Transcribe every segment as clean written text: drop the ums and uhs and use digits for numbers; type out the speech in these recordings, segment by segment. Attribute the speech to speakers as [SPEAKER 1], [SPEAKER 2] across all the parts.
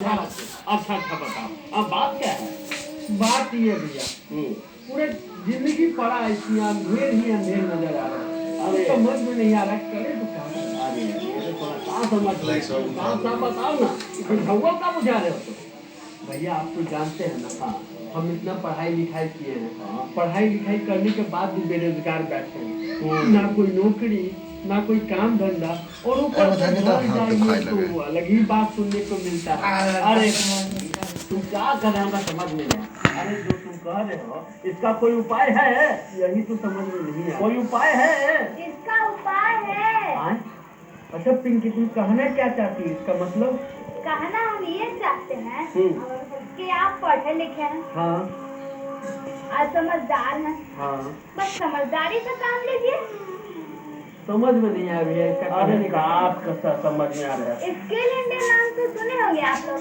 [SPEAKER 1] अच्छा अच्छा बताओ अब बात क्या है।
[SPEAKER 2] बात ये भैया पूरे जिंदगी पड़ा ऐसी अंधेर ही अंधेर नजर आ रहा है।
[SPEAKER 1] अरे
[SPEAKER 2] समझ में नहीं आ रहा करे तो क्या करें।
[SPEAKER 1] अरे ये तो थोड़ा सा समझ साफ बताओ ना कि भगवा का बुझा रहे हो तो।
[SPEAKER 2] भैया आप तो जानते हैं ना।
[SPEAKER 1] हाँ
[SPEAKER 2] हम इतना पढ़ाई लिखाई किए हैं।
[SPEAKER 1] हाँ
[SPEAKER 2] पढ़ाई लिखाई करने के बाद भी बेरोजगार बैठे हैं। ना कोई नौकरी ना कोई काम धंधा और ऊपर से घर जाइए तो अलग ही बात सुनने को मिलता है।
[SPEAKER 1] अरे तुम क्या कर रहे हो हमें समझ में नहीं आया। अरे जो तुम कह रहे हो इसका कोई उपाय है।
[SPEAKER 2] यही तो समझ में नहीं आ
[SPEAKER 1] कोई उपाय है।
[SPEAKER 3] इसका उपाय है।
[SPEAKER 2] रहा। अच्छा पिंकी तुम कहना क्या चाहती है इसका मतलब।
[SPEAKER 3] कहना हम ये चाहते हैं कि आप पढ़े लिखे हैं
[SPEAKER 2] हाँ
[SPEAKER 3] और समझदार हैं।
[SPEAKER 2] हाँ
[SPEAKER 3] बस समझदारी से काम लीजिए।
[SPEAKER 2] समझ में नहीं आ रही है इसका।
[SPEAKER 1] अरे बात कैसा समझ में आ रहा है।
[SPEAKER 3] स्किल इंडिया नाम से सुने होंगे आप लोग।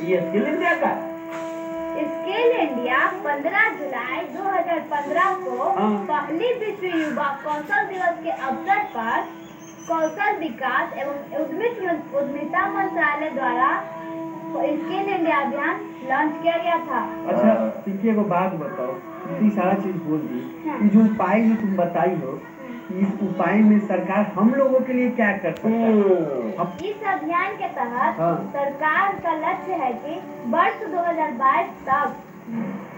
[SPEAKER 1] ये स्किल इंडिया का
[SPEAKER 3] स्किल इंडिया 15 जुलाई 2015 को पहली विश्व युवा कौशल दिवस के अवसर पर कौशल विकास एवं उद्यमिता मंत्रालय द्वारा स्किल इंडिया अभियान लॉन्च किया गया था।
[SPEAKER 2] अच्छा पिंकी एगो बात बताओ। इतनी सारा चीज बोल दी। ये जो उपाय जो तुम बताई हो इस उपाय में सरकार हम लोगों के लिए क्या कर सकता है।
[SPEAKER 3] इस अभियान के तहत सरकार का लक्ष्य है कि वर्ष 2022 तक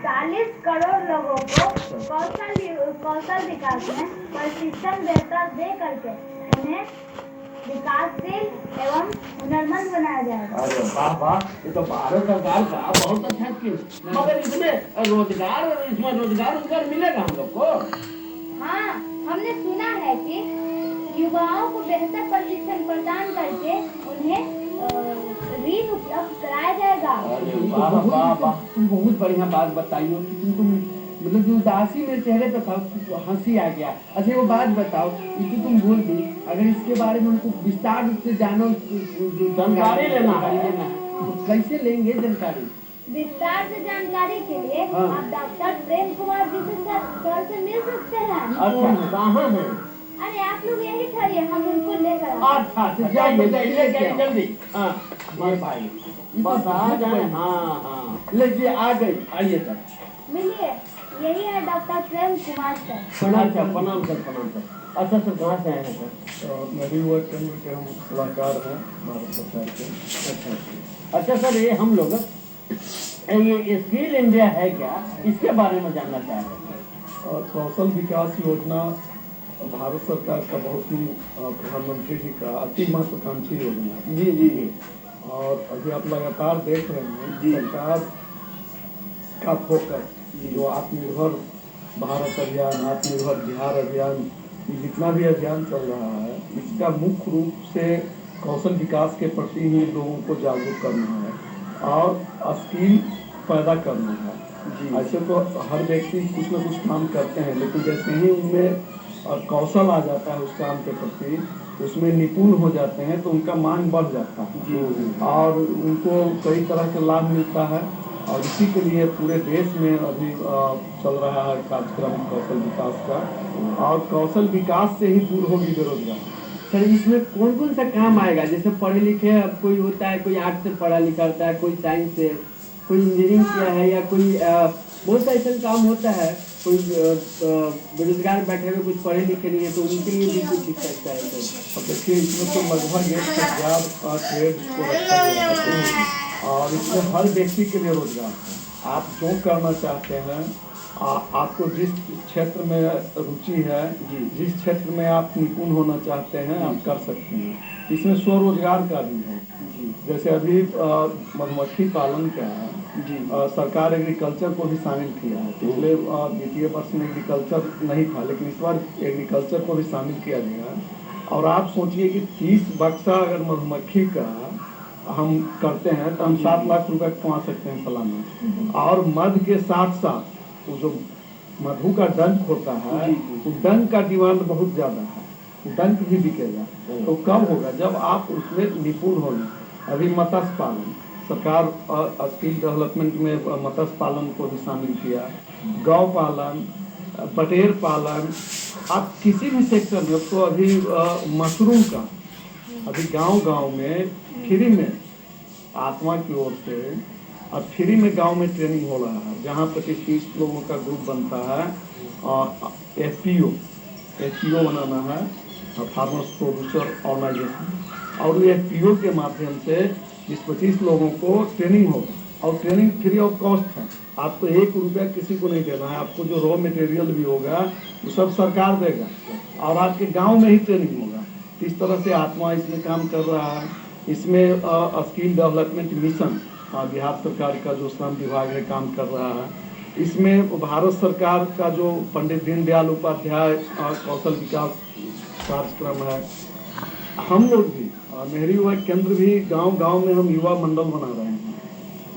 [SPEAKER 3] 40 करोड़ लोगों को कौशल विकास में प्रशिक्षण बेहतर दे करके उन्हें विकासशील एवं हुनरमंद बनाया जाएगा।
[SPEAKER 1] अरे वाह वाह ये तो भारत सरकार का बहुत अच्छा स्कीम। मगर इसमें रोजगार मिलेगा हम लोग को।
[SPEAKER 3] हाँ हमने सुना है कि युवाओं को बेहतर प्रशिक्षण प्रदान करके उन्हें ऋण उपलब्ध कराया जाएगा।
[SPEAKER 1] अरे वाह वाह वाह
[SPEAKER 2] तुम बहुत बढ़िया बात बताई हो कि तुम मतलब जो उदासी मेरे चेहरे पे था हंसी आ गया। अच्छा वो बात बताओ इसे तुम बोल दी अगर इसके बारे में हमको विस्तार रूप से जानो
[SPEAKER 1] जानकारी लेना है
[SPEAKER 2] तो कैसे लेंगे जानकारी।
[SPEAKER 3] विस्तार से जानकारी के लिए आप डॉक्टर प्रेम कुमार जी से सर से मिल सकते हैं।
[SPEAKER 1] अच्छा कहाँ है।
[SPEAKER 3] अरे आप लोग यही ठहरिए हम उनको लेकर
[SPEAKER 1] अच्छा जाइए जल्दी। हाँ भाई बस आ जाए। हाँ हाँ
[SPEAKER 2] लीजिए आ गई आइए सर
[SPEAKER 3] मिलिए। यही है डॉक्टर प्रेम कुमार सर।
[SPEAKER 1] अच्छा प्रणाम सर प्रणाम सर। अच्छा सर कहाँ से आए हैं सर।
[SPEAKER 4] नदी युवा केंद्र के हम सलाहकार हैं भारत सरकार के।
[SPEAKER 1] अच्छा सर ये हम लोग ये स्किल इंडिया है क्या इसके बारे में जानना चाह रहे हैं।
[SPEAKER 4] और कौशल विकास योजना भारत सरकार का बहुत ही प्रधानमंत्री जी का अति महत्वाकांक्षी योजना है।
[SPEAKER 1] जी जी जी
[SPEAKER 4] और अभी आप लगातार देख रहे हैं सरकार का फोकस जो आत्मनिर्भर भारत अभियान आत्मनिर्भर बिहार अभियान ये जितना भी अभियान चल रहा है इसका मुख्य रूप से कौशल विकास के प्रति ही लोगों को जागरूक करना है और स्किल पैदा करना है। ऐसे तो हर व्यक्ति कुछ न कुछ काम करते हैं लेकिन जैसे ही उनमें कौशल आ जाता है उस काम के प्रति उसमें निपुण हो जाते हैं तो उनका मांग बढ़ जाता है और उनको कई तरह के लाभ मिलता है। और इसी के लिए पूरे देश में अभी चल रहा है कार्यक्रम कौशल विकास का और कौशल विकास से ही दूर होगी बेरोजगार।
[SPEAKER 2] सर इसमें कौन कौन सा काम आएगा जैसे पढ़े लिखे कोई होता है कोई आर्ट से पढ़ा लिखा होता है कोई साइंस से कोई इंजीनियरिंग किया है या कोई बहुत सा ऐसा काम होता है कोई बेरोजगार बैठे हुए कुछ पढ़े लिखे नहीं है तो उनके लिए भी कुछ सकता है।
[SPEAKER 4] अब देखिए इसमें तो लगभग 1000 ट्रेड को रखा गया है और इसमें हर व्यक्ति के लिए रोजगार है। आप जो करना चाहते हैं आपको जिस क्षेत्र में रुचि है जिस क्षेत्र में आप निपुण होना चाहते हैं आप कर सकते हैं। इसमें स्वरोजगार का भी है। जैसे अभी मधुमक्खी पालन का सरकार एग्रीकल्चर को भी शामिल किया है। पिछले द्वितीय वर्ष में एग्रीकल्चर नहीं था लेकिन इस बार एग्रीकल्चर को भी शामिल किया गया है। और आप सोचिए कि 30 बक्सा अगर मधुमक्खी का हम करते हैं तो हम 7 लाख रुपए कमा सकते हैं सालाना। और मध के साथ साथ वो जो मधु का डंक होता है उस डंक का डिमांड बहुत ज़्यादा है। डंक भी बिकेगा तो कब होगा जब आप उसमें निपुण होंगे। अभी मत्स्य पालन सरकार स्किल डेवलपमेंट में मत्स्य पालन को भी शामिल किया। गौ पालन बटेर पालन आप किसी भी सेक्टर में तो अभी मशरूम का अभी गांव-गांव में फ्री में आत्मा की ओर से और फ्री में गांव में ट्रेनिंग हो रहा है, जहां 25-30 लोगों का ग्रुप बनता है। एफपीओ बनाना है, फार्मर्स प्रोड्यूसर ऑर्गेनाइजेशन, और ये एफपीओ के माध्यम से 20-25 लोगों को ट्रेनिंग होगा और ट्रेनिंग फ्री ऑफ कॉस्ट है। आपको 1 रुपया किसी को नहीं देना है। आपको जो रॉ मटेरियल भी होगा वो सब सरकार देगा और आपके गांव में ही ट्रेनिंग होगा। इस तरह से आत्मा इसमें काम कर रहा है। इसमें स्किल डेवलपमेंट मिशन बिहार सरकार का जो श्रम विभाग है काम कर रहा है। इसमें भारत सरकार का जो पंडित दीनदयाल उपाध्याय कौशल विकास कार्यक्रम है, हम लोग भी नेहरू युवा केंद्र भी गांव-गांव में हम युवा मंडल बना रहे हैं,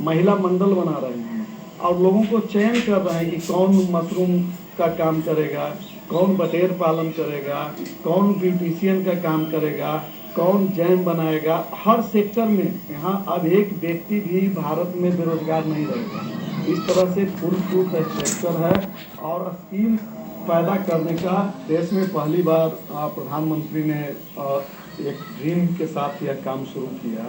[SPEAKER 4] महिला मंडल बना रहे हैं और लोगों को चयन कर रहे हैं कि कौन मशरूम का काम करेगा, कौन बटेर पालन करेगा, कौन ब्यूटिशियन का काम करेगा, कौन जैम बनाएगा। हर सेक्टर में यहाँ अब एक व्यक्ति भी भारत में बेरोजगार नहीं रहेगा। इस तरह से फुल प्रूफ स्ट्रक्चर है और स्कीम पैदा करने का देश में पहली बार प्रधानमंत्री ने एक ड्रीम के साथ यह काम शुरू किया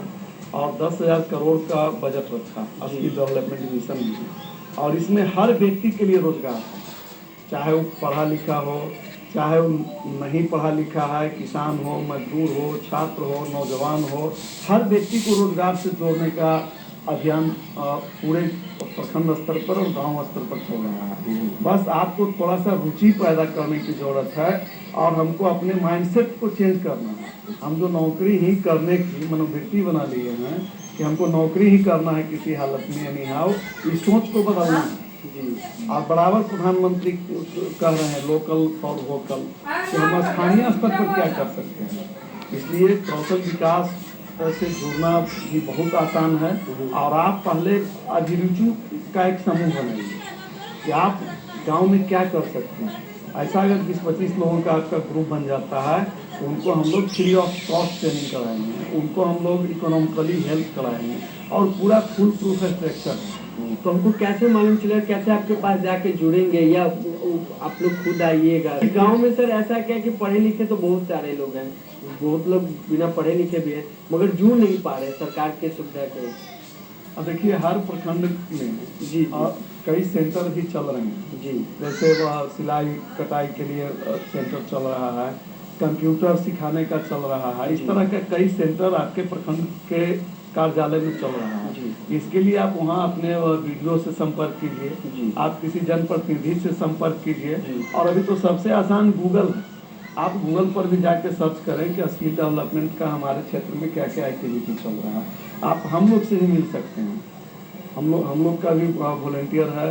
[SPEAKER 4] और 10,000 करोड़ का बजट रखा स्किल डेवलपमेंट मिशन में। और इसमें हर व्यक्ति के लिए रोजगार है, चाहे वो पढ़ा लिखा हो, चाहे वो नहीं पढ़ा लिखा है, किसान हो, मजदूर हो, छात्र हो, नौजवान हो, हर व्यक्ति को रोजगार से जोड़ने का अभियान पूरे प्रखंड स्तर पर और गांव स्तर पर चल रहा है। बस आपको थोड़ा सा रुचि पैदा करने की जरूरत है और हमको अपने माइंडसेट को चेंज करना है। हम जो नौकरी ही करने की मनोवृत्ति बना लिए हैं कि हमको नौकरी ही करना है किसी हालत में, यानी हाउ इस सोच को बदलना है जी। और बराबर प्रधानमंत्री कह रहे हैं लोकल फॉर वोकल, कि हम स्थानीय स्तर पर क्या कर सकते हैं। इसलिए कौशल विकास से जुड़ना भी बहुत आसान है और आप पहले अभिरुचि का एक समूह बनाइए कि आप गांव में क्या कर सकते हैं। ऐसा अगर 20-25 लोगों का आपका ग्रुप बन जाता है, उनको हम लोग फ्री ऑफ कॉस्ट ट्रेनिंग कराएंगे, उनको हम लोग इकोनॉमिकली हेल्प कराएंगे और पूरा फुल प्रूफ स्ट्रक्चर है।
[SPEAKER 2] तो हमको कैसे मालूम चलेगा, कैसे आपके पास जाके जुड़ेंगे या आप लोग खुद आइएगा? गांव में सर ऐसा क्या कि पढ़े लिखे तो बहुत सारे लोग हैं, बहुत लोग बिना पढ़े लिखे भी हैं मगर जुड़ नहीं पा रहे सरकार के सुविधा के।
[SPEAKER 4] अब देखिए हर प्रखंड में
[SPEAKER 2] जी
[SPEAKER 4] कई सेंटर भी चल रहे हैं
[SPEAKER 2] जी,
[SPEAKER 4] जैसे वह सिलाई कटाई के लिए सेंटर चल रहा है, कंप्यूटर सिखाने का चल रहा है। इस तरह के कई सेंटर आपके प्रखंड के कार्यालय में चल रहा है। इसके लिए आप वहाँ अपने वीडियो से संपर्क कीजिए, आप किसी जनप्रतिनिधि से संपर्क कीजिए और अभी तो सबसे आसान गूगल है। आप गूगल पर भी जाके सर्च करें कि स्किल डेवलपमेंट का हमारे क्षेत्र में क्या क्या एक्टिविटी चल रहा है। आप हम लोग से भी मिल सकते हैं, हम लोग का भी वॉलंटियर है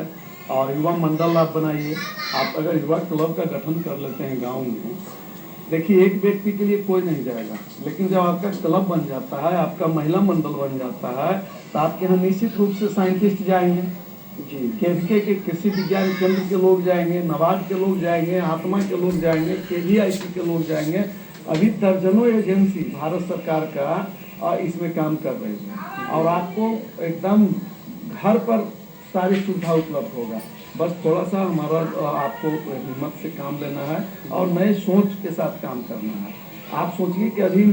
[SPEAKER 4] और युवा मंडल आप बनाइए। आप अगर युवा क्लब का गठन कर लेते हैं गांव में, देखिए एक व्यक्ति के लिए कोई नहीं जाएगा, लेकिन जब आपका क्लब बन जाता है, आपका महिला मंडल बन जाता है, तो आपके यहाँ निश्चित रूप से साइंटिस्ट जाएंगे जी, केवीके के कृषि विज्ञान केंद्र के लोग जाएंगे, नबार्ड के लोग जाएंगे, आत्मा के लोग जाएंगे, KVIT के लोग जाएंगे। अभी दर्जनों एजेंसी भारत सरकार का इसमें काम कर रही है और आपको एकदम घर पर सारी सुविधा उपलब्ध होगा। बस थोड़ा सा हमारा आपको हिम्मत से काम लेना है और नए सोच के साथ काम करना है। आप सोचिए कि अभी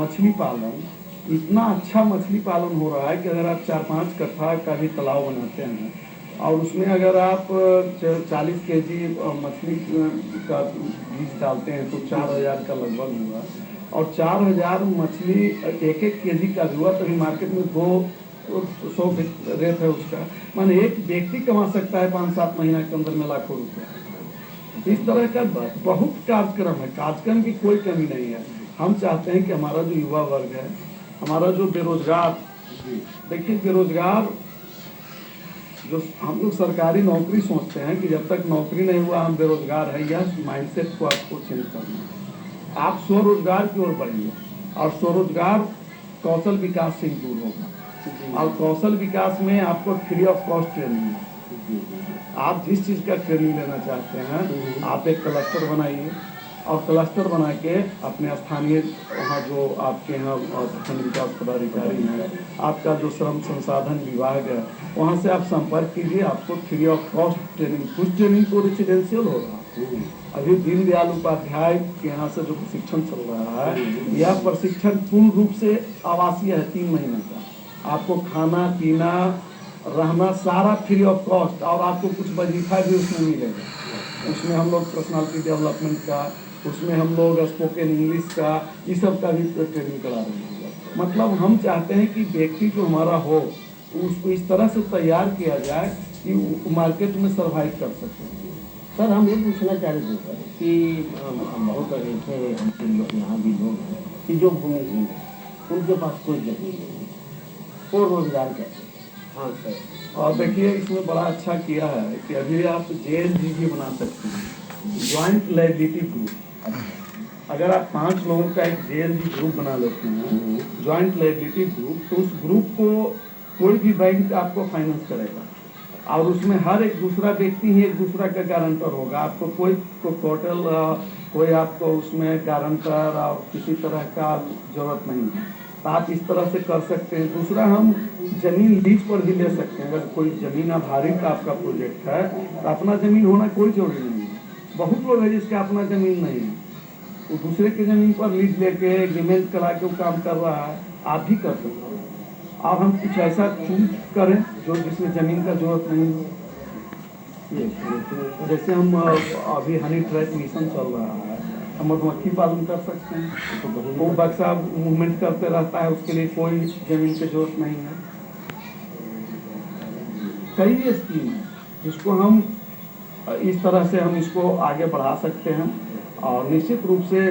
[SPEAKER 4] मछली पालन, इतना अच्छा मछली पालन हो रहा है कि अगर आप 4-5 कट्ठा का भी तालाब बनाते हैं और उसमें अगर आप 40 kg मछली का बीज डालते हैं तो 4,000 का लगभग हुआ और 4,000 मछली 1-1 kg का हुआ, तभी मार्केट में 200 रेट है उसका। माने एक व्यक्ति कमा सकता है 5-7 महीना के अंदर में लाखों रुपये। इस तरह का बहुत कार्यक्रम है, कार्यक्रम की कोई कमी नहीं है। हम चाहते हैं कि हमारा जो युवा वर्ग है, हमारा जो बेरोजगार, देखिए बेरोजगार जो हम लोग सरकारी नौकरी सोचते हैं कि जब तक नौकरी नहीं हुआ हम बेरोजगार है, यह माइंडसेट को आपको चेंज करना है। आप स्वरोजगार की ओर बढ़िए और स्वरोजगार कौशल विकास से दूर होगा और कौशल विकास में आपको फ्री ऑफ कॉस्ट ट्रेनिंग है। आप जिस चीज़ का ट्रेनिंग लेना चाहते हैं आप एक क्लस्टर बनाइए और क्लस्टर बना के अपने स्थानीय वहाँ जो आपके यहाँ प्रखंड विकास पदाधिकारी हैं, आपका जो श्रम संसाधन विभाग है, वहाँ से आप संपर्क कीजिए। आपको फ्री ऑफ कॉस्ट ट्रेनिंग, कुछ ट्रेनिंग तो रेसिडेंशियल होगा। अभी दीनदयाल उपाध्याय के यहाँ से जो प्रशिक्षण चल रहा है, यह प्रशिक्षण पूर्ण रूप से आवासीय है, 3 महीने का। आपको खाना पीना रहना सारा फ्री ऑफ कॉस्ट, और आपको कुछ वजीफा भी उसमें मिलेगा। उसमें हम लोग पर्सनालिटी डेवलपमेंट का, उसमें हम लोग स्पोकन इंग्लिश का, इस सब का भी ट्रेनिंग करा रहे हैं। मतलब हम चाहते हैं कि व्यक्ति जो हमारा हो उसको इस तरह से तैयार किया जाए कि वो मार्केट में सर्वाइव कर सके।
[SPEAKER 1] सर हम ये पूछना चाह रहे थे सर कि बहुत ऐसे हमसे लोग यहाँ भी लोग हैं कि जो भूमिहीन है, उनके पास कोई जमीन नहीं है, वो रोजगार कैसे?
[SPEAKER 2] हाँ सर।
[SPEAKER 4] और देखिए इसमें बड़ा अच्छा किया है कि अभी आप JLG भी बना सकते हैं, ज्वाइंट लायबिलिटी ग्रुप। अगर आप 5 लोगों का एक JLG ग्रुप बना लेते हैं, ज्वाइंट लायबिलिटी ग्रुप, तो उस ग्रुप को कोई भी बैंक आपको फाइनेंस करेगा, और उसमें हर एक दूसरा व्यक्ति ही एक दूसरा का गारंटर होगा। आपको कोई टोटल कोई आपको उसमें गारंटर और किसी तरह का जरूरत नहीं है। तो आप इस तरह से कर सकते हैं। दूसरा, हम जमीन लीज पर भी ले सकते हैं। अगर कोई जमीन आधारित आपका प्रोजेक्ट है तो अपना जमीन होना कोई जरूरी नहीं है। बहुत लोग हैं जिसका अपना जमीन नहीं है, वो दूसरे की जमीन पर लीज लेके एग्रीमेंट करा के वो काम कर रहा है, आप भी कर सकते हैं। और हम कुछ ऐसा चूज करें जो जिसमें जमीन का जरूरत नहीं हो। जैसे हम अभी हनी ट्रैप मिशन चल रहा है, हम मधुमक्खी पालन कर सकते हैं, तो वो बक्सा मूवमेंट करते रहता है, उसके लिए कोई जमीन की जरूरत नहीं है। कई स्कीम है जिसको हम इस तरह से हम इसको आगे बढ़ा सकते हैं। और निश्चित रूप से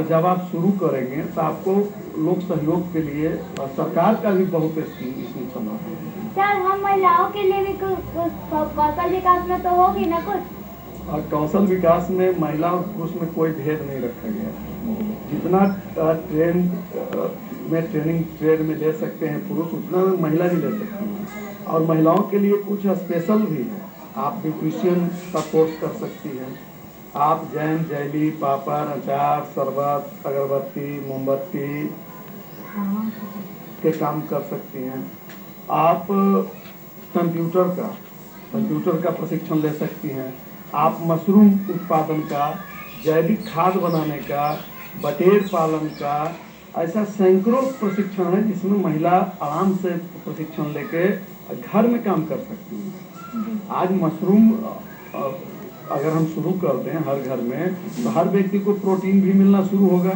[SPEAKER 4] जब आप शुरू करेंगे तो आपको लोक सहयोग के लिए सरकार का भी बहुत स्कीम इसमें चल रहा है।
[SPEAKER 3] सर हम महिलाओं के लिए भी कौशल विकास में तो होगी ना कुछ?
[SPEAKER 4] और कौशल विकास में महिला और पुरुष में कोई भेद नहीं रखा गया। जितना ट्रेनिंग ट्रेड में ले सकते हैं पुरुष, उतना महिला भी ले सकती हैं। और महिलाओं के लिए कुछ स्पेशल भी है। आप ब्यूटिशियन का कोर्स कर सकती हैं, आप जैम, जैली, पापड़, अचार, शरबत, अगरबत्ती, मोमबत्ती के काम कर सकती हैं। आप कंप्यूटर का प्रशिक्षण ले सकती हैं। आप मशरूम उत्पादन का, जैविक खाद बनाने का, बटेर पालन का, ऐसा सैकड़ों प्रशिक्षण है जिसमें महिला आराम से प्रशिक्षण लेके घर में काम कर सकती है। आज मशरूम अगर हम शुरू कर दें हर घर में, तो हर व्यक्ति को प्रोटीन भी मिलना शुरू होगा,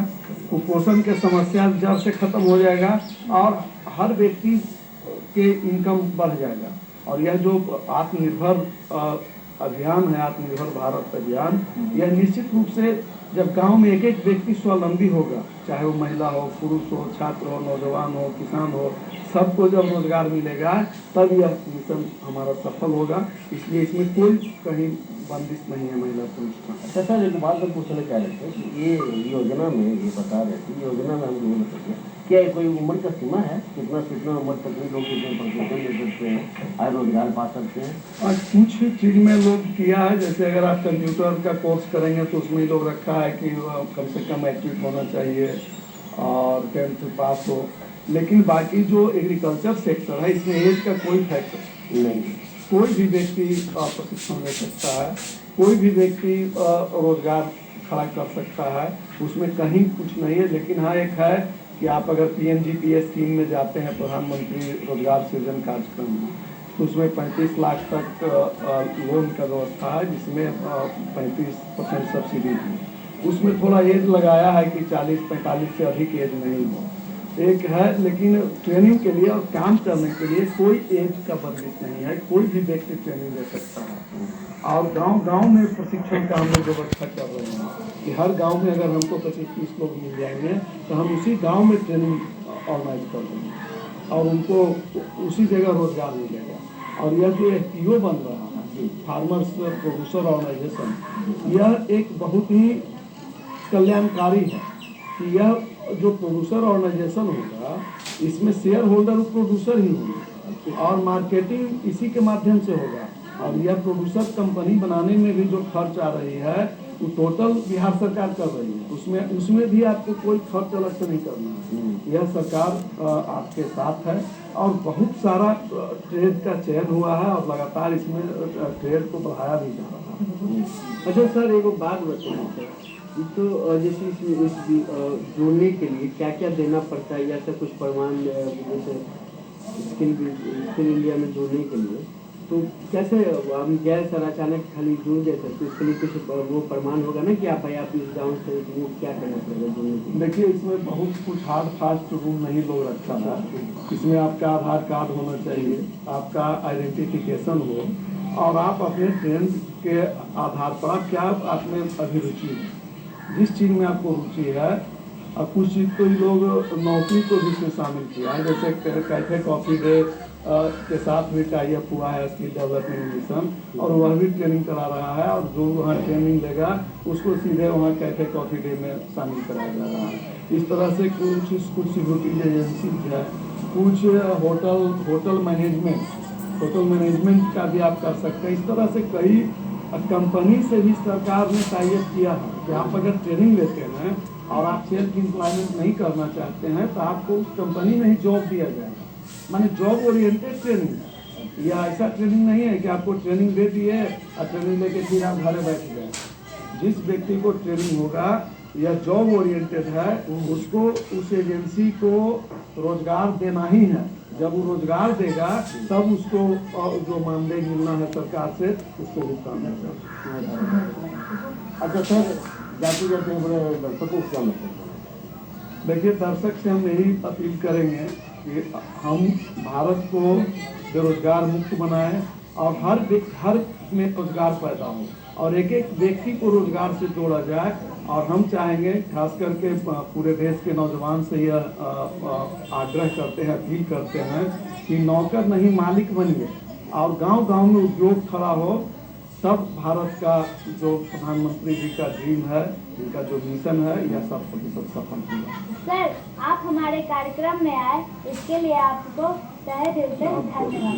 [SPEAKER 4] कुपोषण के समस्या जड़ से खत्म हो जाएगा, और हर व्यक्ति के इनकम बढ़ जाएगा। और यह जो आत्मनिर्भर अभियान है, आत्मनिर्भर भारत अभियान, यह निश्चित रूप से जब गांव में एक एक व्यक्ति स्वावलंबी होगा, चाहे वो महिला हो, पुरुष हो, छात्र हो, नौजवान हो, किसान हो, सबको जब रोजगार मिलेगा तब यह मिशन हमारा सफल होगा। इसलिए इसमें कोई कहीं बंदिश नहीं है महिला पुरुष का।
[SPEAKER 1] अच्छा सर, एक बात हम पूछना चाह रहे थे कि ये योजना में ये बता रहे थे, योजना में हम लोगों ने बताया क्या कोई उम्र का सीमा है, कितना उम्र तक लोग कितने प्रशिक्षण ले सकते हैं और रोजगार पा सकते हैं?
[SPEAKER 4] और कुछ चीज़ में लोग किया है, जैसे अगर आप कंप्यूटर का कोर्स करेंगे तो उसमें लोग रखा है कि कम से कम मैट्रिक होना चाहिए और 10th पास हो। लेकिन बाकी जो एग्रीकल्चर सेक्टर है, इसमें एज का कोई फैक्टर नहीं। कोई भी व्यक्ति प्रशिक्षण ले सकता है, कोई भी व्यक्ति रोजगार खड़ा कर सकता है, उसमें कहीं कुछ नहीं है। लेकिन हाँ, एक है कि आप अगर PMGPS स्कीम में जाते हैं, प्रधानमंत्री रोजगार सृजन कार्यक्रम में, तो उसमें 35 लाख तक लोन का व्यवस्था है, जिसमें 35% सब्सिडी है। उसमें थोड़ा एज लगाया है कि 40-45 से अधिक एज नहीं हो, एक है। लेकिन ट्रेनिंग के लिए और काम करने के लिए कोई एज का बंदिश नहीं है, कोई भी व्यक्ति ट्रेनिंग ले सकता है। और गांव में प्रशिक्षण का हम लोग व्यवस्था कर रहे हैं कि हर गांव में अगर हमको 25-30 लोग मिल जाएंगे तो हम उसी गांव में ट्रेनिंग ऑर्गेनाइज कर देंगे और उनको उसी जगह रोजगार मिलेगा। और यह जो FPO बन रहा है, फार्मर्स प्रोड्यूसर ऑर्गेनाइजेशन, यह एक बहुत ही कल्याणकारी है कि यह जो प्रोड्यूसर ऑर्गेनाइजेशन होगा, इसमें शेयर होल्डर प्रोड्यूसर ही होंगे और मार्केटिंग इसी के माध्यम से होगा। और यह प्रोड्यूसर कंपनी बनाने में भी जो खर्च आ रही है वो टोटल बिहार सरकार कर रही है, उसमें भी आपको कोई खर्च अलग से नहीं करना है। यह सरकार आपके साथ है और बहुत सारा ट्रेड का चयन हुआ है और लगातार इसमें ट्रेड को बढ़ाया भी जा रहा है।
[SPEAKER 2] अच्छा सर, एक बात बताइए, तो जैसे इसमें जोड़ने के लिए क्या क्या देना पड़ता है, या ऐसा कुछ प्रमाण, जैसे स्किल इंडिया में जुड़ने के लिए, तो कैसे हम गए सर अचानक खाली जुड़ गए सर, तो इसके लिए कुछ वो प्रमाण होगा ना कि आप इस गाँव से, तो वो क्या करना पड़ेगा जुड़ने के लिए?
[SPEAKER 4] देखिए, इसमें बहुत कुछ हार्ड फास्ट रूल नहीं लोग रखा है। इसमें आपका आधार कार्ड होना चाहिए, आपका आइडेंटिफिकेशन हो, और आप अपने ट्रेंड के आधार पर आप क्या आप में अभिरुचि है, जिस चीज़ में आपको रुचि है। और कुछ चीज़ तो ये लोग नौकरी को भी इसमें शामिल किया है, जैसे कैफे कॉफ़ी डे के साथ भी टाई अप हुआ है स्किल डेवलपमेंट मिशन, और वह भी ट्रेनिंग करा रहा है, और जो वहाँ ट्रेनिंग लेगा उसको सीधे वहाँ कैफे कॉफ़ी डे में शामिल कराया जा रहा है। इस तरह से कुछ सिक्योरिटी एजेंसी है, कुछ होटल मैनेजमेंट का भी आप कर सकते हैं। इस तरह से कई कंपनी से भी सरकार ने टाई अप किया है कि आप अगर ट्रेनिंग लेते हैं और आप सेल्फ एम्प्लॉयमेंट नहीं करना चाहते हैं तो आपको उस कंपनी में ही जॉब दिया जाएगा। माने जॉब ओरिएंटेड ट्रेनिंग है, या ऐसा ट्रेनिंग नहीं है कि आपको ट्रेनिंग दे दिए और ट्रेनिंग लेके फिर आप घर बैठ गए। जिस व्यक्ति को ट्रेनिंग होगा या जॉब ओरिएंटेड है, उसको उस एजेंसी को रोजगार देना ही है। जब वो रोजगार देगा तब उसको जो मानदेय मिलना है सरकार से उसको भुगतान होगा।
[SPEAKER 1] अच्छा सर, जाते जाते बड़े दर्शकों को क्या मतलब?
[SPEAKER 4] देखिए, दर्शक से हम यही अपील करेंगे कि हम भारत को बेरोजगार मुक्त बनाएं और हर में रोजगार पैदा हो और एक एक व्यक्ति को रोजगार से जोड़ा जाए। और हम चाहेंगे, खास करके पूरे देश के नौजवान से यह आग्रह करते हैं, अपील करते हैं कि नौकर नहीं मालिक बनिए और गांव-गांव में उद्योग खड़ा हो, तब भारत का जो प्रधानमंत्री जी का ड्रीम है, इनका जो मिशन है, यह 100% सफल होगा।
[SPEAKER 3] सर, आप हमारे कार्यक्रम में आए, इसके लिए आपको तहे दिल से धन्यवाद।